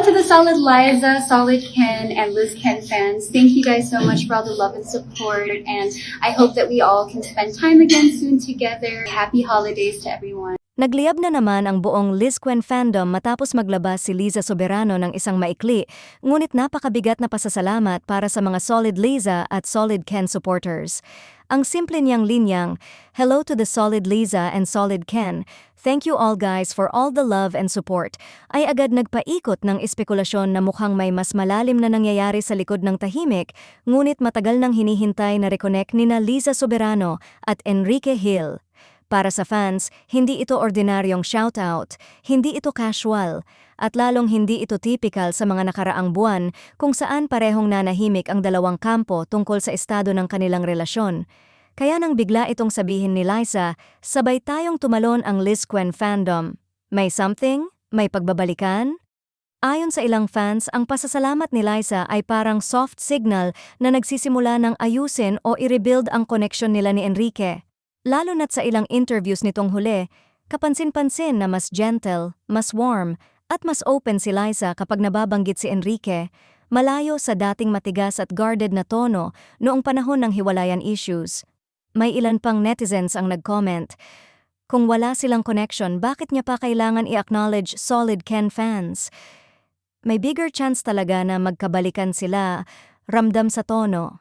to the Solid Liza, Solid Ken, and Liz Ken fans. Thank you guys so much for all the love and support, and I hope that we all can spend time again soon together. Happy holidays to everyone. Nagliyab na naman ang buong Liz Quen fandom matapos maglabas si Liza Soberano ng isang maikli, ngunit napakabigat na pasasalamat para sa mga Solid Liza at Solid Ken supporters. Ang simple niyang linyang, "Hello to the Solid Liza and Solid Ken. Thank you all guys for all the love and support," ay agad nagpaikot ng espekulasyon na mukhang may mas malalim na nangyayari sa likod ng tahimik, ngunit matagal nang hinihintay na reconnect nina Liza Soberano at Enrique Hill. Para sa fans, hindi ito ordinaryong shoutout, hindi ito casual, at lalong hindi ito typical sa mga nakaraang buwan kung saan parehong nanahimik ang dalawang kampo tungkol sa estado ng kanilang relasyon. Kaya nang bigla itong sabihin ni Liza, sabay tayong tumalon ang Liz Quen fandom. May something? May pagbabalikan? Ayon sa ilang fans, ang pasasalamat ni Liza ay parang soft signal na nagsisimula ng ayusin o i-rebuild ang koneksyon nila ni Enrique. Lalo na't sa ilang interviews nitong huli, kapansin-pansin na mas gentle, mas warm, at mas open si Liza kapag nababanggit si Enrique, malayo sa dating matigas at guarded na tono noong panahon ng hiwalayan issues. May ilan pang netizens ang nag-comment, kung wala silang connection, bakit niya pa kailangan i-acknowledge Solid Ken fans? May bigger chance talaga na magkabalikan sila, ramdam sa tono.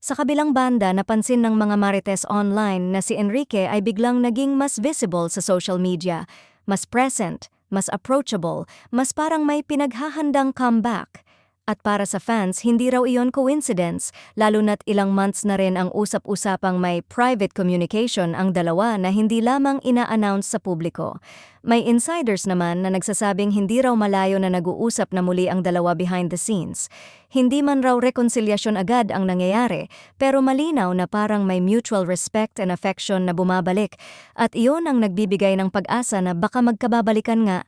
Sa kabilang banda, napansin ng mga marites online na si Enrique ay biglang naging mas visible sa social media, mas present, mas approachable, mas parang may pinaghahandang comeback. At para sa fans, hindi raw iyon coincidence, lalo na't ilang months na rin ang usap-usapang may private communication ang dalawa na hindi lamang ina-announce sa publiko. May insiders naman na nagsasabing hindi raw malayo na nag-uusap na muli ang dalawa behind the scenes. Hindi man raw rekonsilyasyon agad ang nangyayari, pero malinaw na parang may mutual respect and affection na bumabalik, at iyon ang nagbibigay ng pag-asa na baka magkababalikan nga.